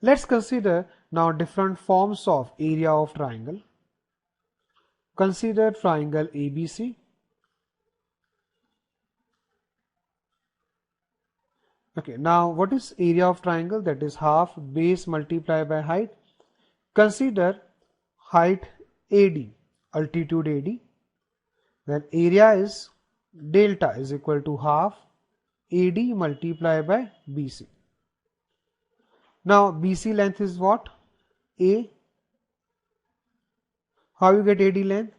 Let's consider now different forms of area of triangle. Consider triangle ABC. Okay, now what is area of triangle? That is half base multiplied by height. Consider height AD, altitude AD. Then area is delta is equal to half AD multiplied by BC. Now BC length is what? A. How you get AD length?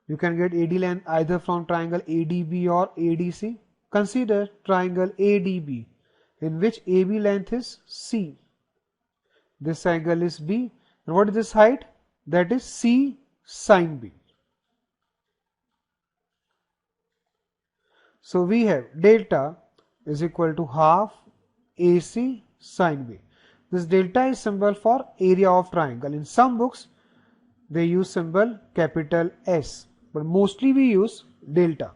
You can get AD length either from triangle ADB or ADC. Consider triangle ADB in which AB length is C. This angle is B. And what is this height? That is C sine B. So we have delta is equal to half AC sine B. This delta is symbol for area of triangle. In some books they use symbol capital S, but mostly we use delta.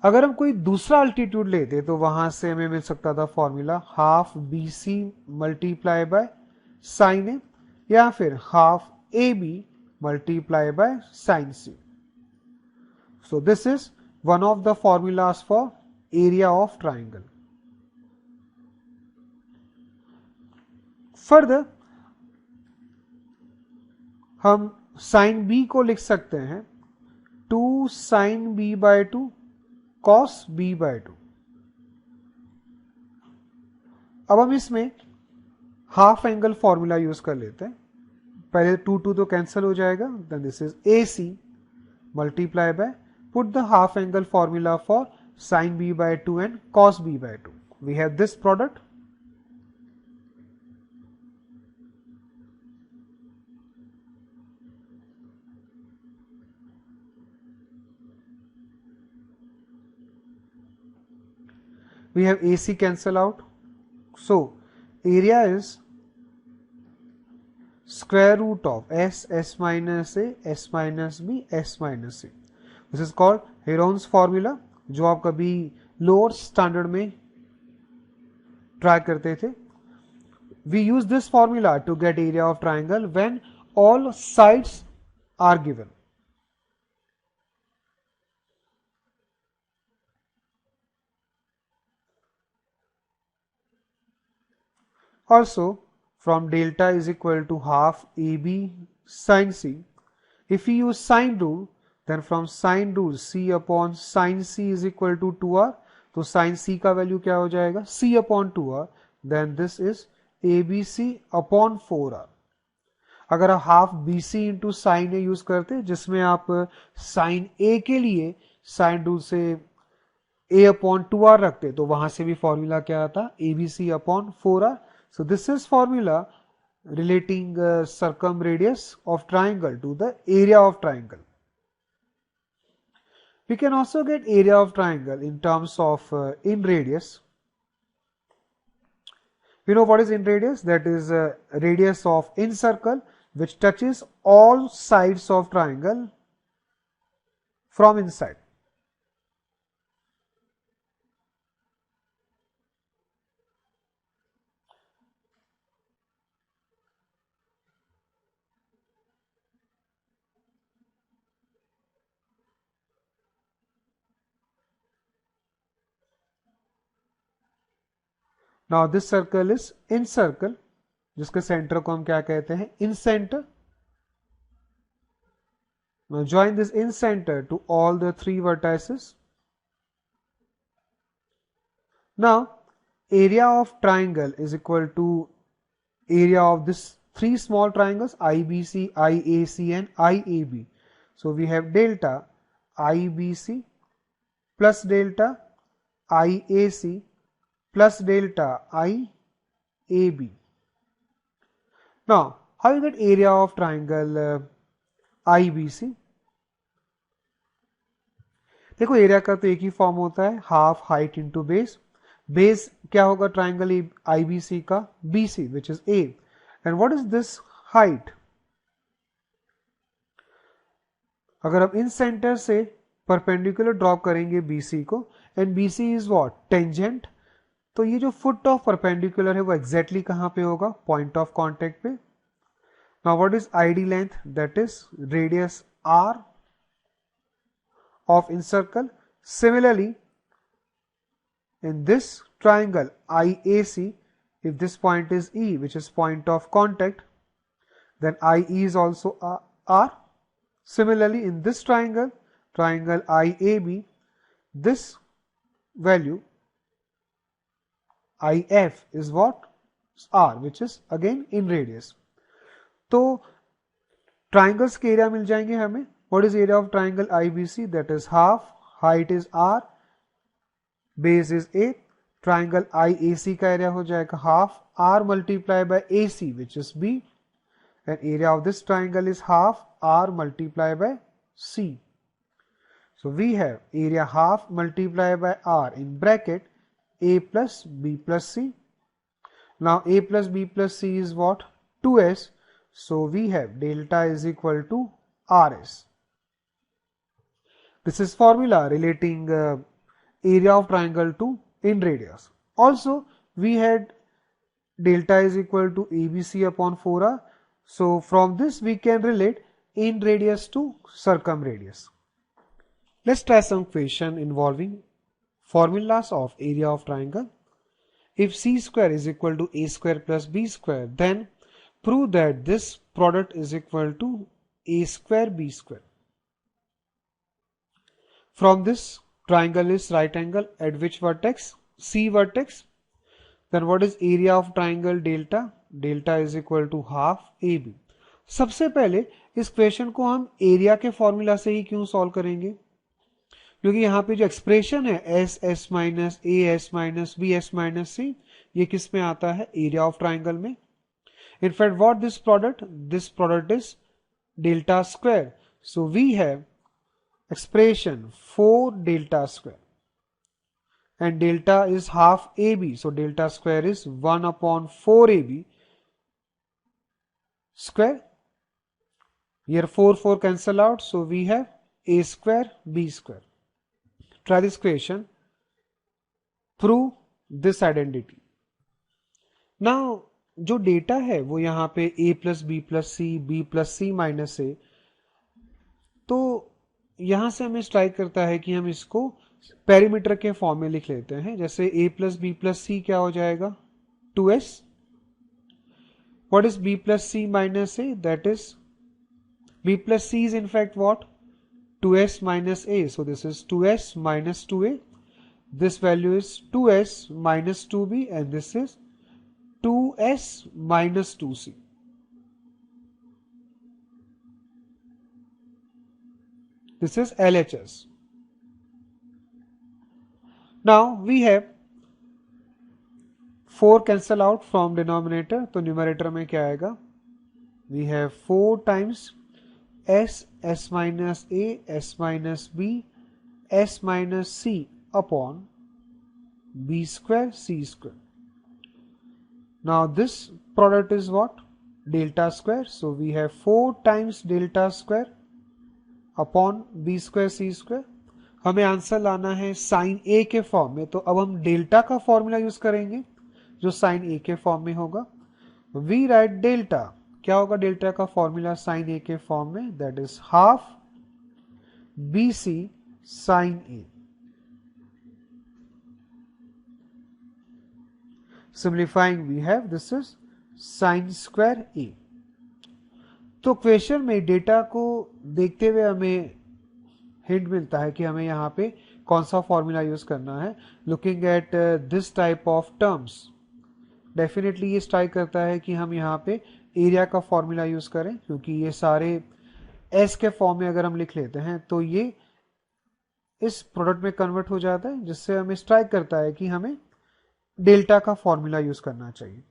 अगर हम कोई दूसरा altitude लेते तो वहां से हमें मिल सकता था formula half B C multiply by sine A या फिर half A B multiply by sine C. So this is one of the formulas for area of triangle. Further, हम sin b को लिख सकते हैं 2 sin b by 2 cos b by 2. अब हम इसमें हाफ एंगल फॉर्मूला यूज कर लेते हैं. पहले 2 तो कैंसिल हो जाएगा. Then this is AC multiply by, put the half angle formula for sin b by 2 and cos b by 2. We have this product. We have AC cancel out. So area is square root of S minus A, S minus B, S minus C. This is called Heron's formula, जो आप कभी lower standard में try करते थे. We use this formula to get area of triangle when all sides are given. Also, from delta is equal to half AB sin C. If we use sine rule, then from sine rule C upon sin C is equal to 2R. तो sin C का value क्या हो जाएगा? C upon 2R. Then this is ABC upon 4R. अगर आप half BC into sine ए use करते जिसमें आप साइन ए के लिए साइन रूल से A upon 2R रखते तो वहां से भी फॉर्मूला क्या आता? ABC upon 4R. So this is formula relating circumradius of triangle to the area of triangle. We can also get area of triangle in terms of in radius. You know what is in radius? That is radius of in circle which touches all sides of triangle from inside. Now this circle is in circle, जिसके centre को हम क्या कहते हैं? In center. Now join this in center to all the three vertices. Now area of triangle is equal to area of this three small triangles IBC, IAC and IAB. So we have delta IBC plus delta IAC plus delta IAB. Now, how you get area of triangle IBC? देखो area का तो एक ही form होता है half height into base. Base क्या होगा triangle IBC का? BC which is A. And what is this height? अगर हम इन सेंटर से परपेंडिकुलर ड्रॉप करेंगे BC को, and BC is what? Tangent तो ये जो फुट ऑफ परपेंडिकुलर है वो एग्जैक्टली कहां पे होगा? पॉइंट ऑफ कांटेक्ट पे। Now what is ID length? That is radius R of encircle. Similarly, in this triangle IAC, if this point is E, which is point of contact, then IE is also R. Similarly, in this triangle IAB, this value IF is what? R, which is again in radius. तो triangles के area मिल जाएंगे हमें. What is area of triangle IBC? That is half. Height is R. Base is 8. Triangle IAC का area हो जाएगा half R multiplied by AC, which is B. And area of this triangle is half R multiplied by C. So we have area half multiplied by R in bracket A plus B plus C. Now A plus B plus C is what? 2S. So we have delta is equal to RS. This is formula relating area of triangle to in radius. Also, we had delta is equal to ABC upon 4R. So, from this we can relate in radius to circumradius. Let's try some question involving formulas of area of triangle. If C square is equal to A square plus B square, then prove that this product is equal to A square B square. From this triangle is right angle at which vertex? C vertex. Then what is area of triangle delta? Delta is equal to half AB. सबसे पहले इस question को हम area के formula से ही क्यों solve करेंगे? क्योंकि यहाँ पे जो एक्सप्रेशन है S S minus A S minus B S minus C, ये किस में आता है? एरिया ऑफ ट्राइंगल में. In fact what this product is delta square. So we have expression 4 delta square and delta is half AB, so delta square is 1 upon 4 AB square. Here 4 cancel out, so we have A square B square. Try this question. Prove this identity. Now जो data है वो यहाँ पे A plus B plus C, B plus C minus A, तो यहां से हमें strike करता है कि हम इसको पेरीमीटर के फॉर्म में लिख लेते हैं. जैसे a plus B plus C क्या हो जाएगा? 2s. What is b plus C minus A? That is b plus C is in fact what? 2s minus a. So this is 2s minus 2a. This value is 2s minus 2b and this is 2s minus 2c. This is LHS. Now we have 4 cancel out from denominator, तो numerator में क्या आएगा? We have 4 times S, S minus A, S minus B, S minus C upon B square, C square. Now this product is what? Delta square. So we have 4 times delta square upon B square C square. हमें answer लाना है sign ए के form में, तो अब हम delta का formula use करेंगे जो साइन ए के फॉर्म में होगा. We write delta. क्या होगा डेल्टा का फॉर्मूला साइन ए के फॉर्म में? That is half B C sine A. Simplifying we have this is sine square A. तो क्वेश्चन में डेटा को देखते हुए हमें हिंट मिलता है कि हमें यहाँ पे कौन सा फॉर्मूला यूज करना है. Looking at this type of terms, definitely ये स्ट्राइक करता है कि हम यहाँ पे एरिया का फॉर्मूला यूज करें, क्योंकि ये सारे एस के फॉर्म में अगर हम लिख लेते हैं तो ये इस प्रोडक्ट में कन्वर्ट हो जाता है, जिससे हमें स्ट्राइक करता है कि हमें डेल्टा का फॉर्मूला यूज करना चाहिए.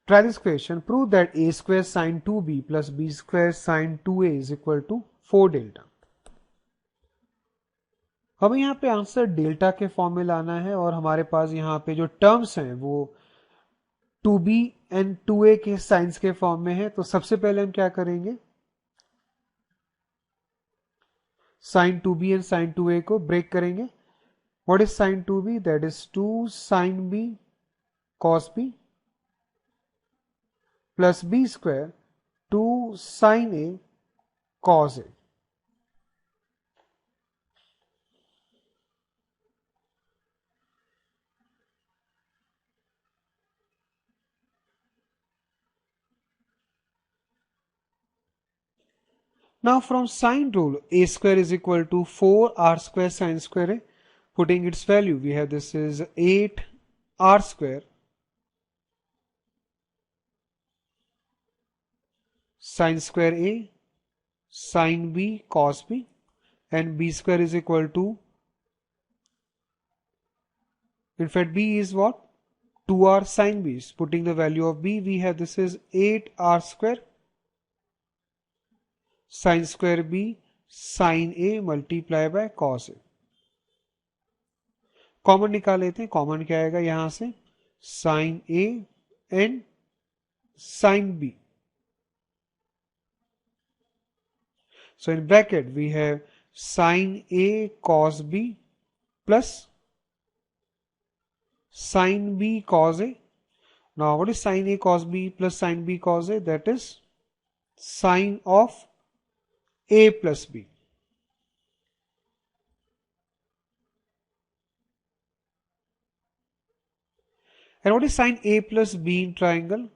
Try this question. Prove that a square sine 2b plus b square sine 2a is equal to 4 delta. हमें यहाँ पे आंसर डेल्टा के फॉर्म में लाना है और हमारे पास यहाँ पे जो टर्म्स हैं वो 2b एंड 2a के साइंस के फॉर्म में है. तो सबसे पहले हम क्या करेंगे? Sign 2b and sign 2a को ब्रेक करेंगे. What is sine 2b? That is 2 sine b cos b plus b square 2 sine a cos a. Now from sine rule, a square is equal to 4r square sine square a. Putting its value, we have this is 8r square sine square a sine b cos b, and b square is equal to, in fact b is what? 2r sine b. Putting the value of b, we have this is 8r square sine square b sine a multiply by cos a. Common निकाल लेते हैं. Common क्या आएगा यहां से? Sine A and sine B. So in bracket we have sine a cos b plus sine b cos a. Now what is sine a cos b plus sine b cos a? That is sine of a plus b. And what is sine a plus b in triangle?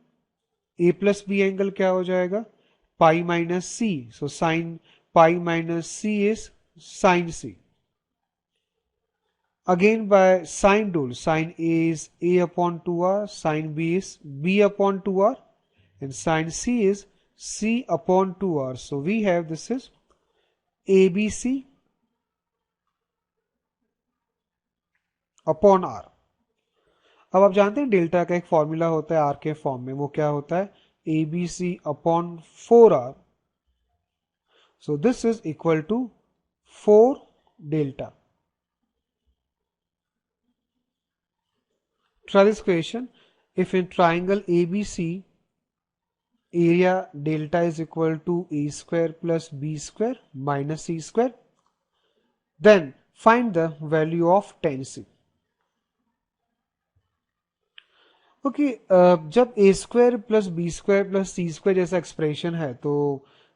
A plus b angle क्या हो जाएगा? Pi minus c. So sine pi minus c is sine c. Again by sine rule, sine a is a upon 2r, sine b is b upon 2r, and sine c is c upon 2r. So we have this is abc upon r. अब आप जानते हैं delta का एक formula होता है are के form में. वो क्या होता है? A B C upon 4r. So this is equal to 4 delta. Try this question. If in triangle ABC area delta is equal to a square plus b square minus c square, then find the value of tan c. Okay, जब A square plus B square plus C square जैसा expression है तो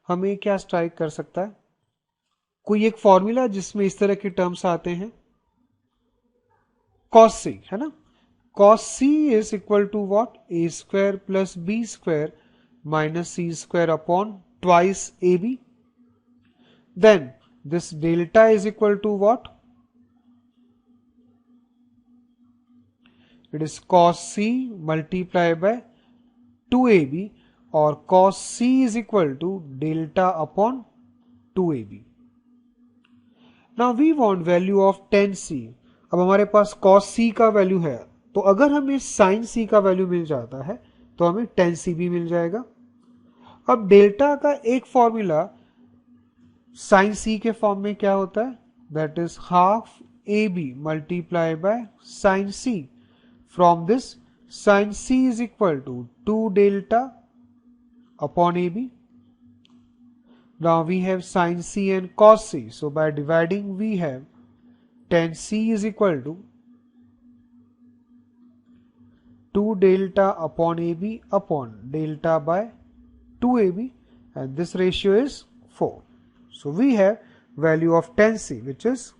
हमें क्या strike कर सकता है? कोई एक फॉर्मूला जिसमें इस तरह के टर्म्स आते हैं. cos c है ना. cos c is equal to what? A square plus B square minus C square upon twice A B. Then this delta is equal to what? It is cos c multiplied by 2ab, or cos c is equal to delta upon 2ab. Now we want value of tan c. अब हमारे पास cos c का value है, तो अगर हमें sin c का value मिल जाता है तो हमें tan c भी मिल जाएगा. अब डेल्टा का एक फॉर्मूला sin c के फॉर्म में क्या होता है? That is half ab multiplied by sin c. From this, sin c is equal to 2 delta upon ab. Now we have sin c and cos c. So by dividing, we have tan c is equal to 2 delta upon ab upon delta by 2ab, and this ratio is 4. So we have value of tan c, which is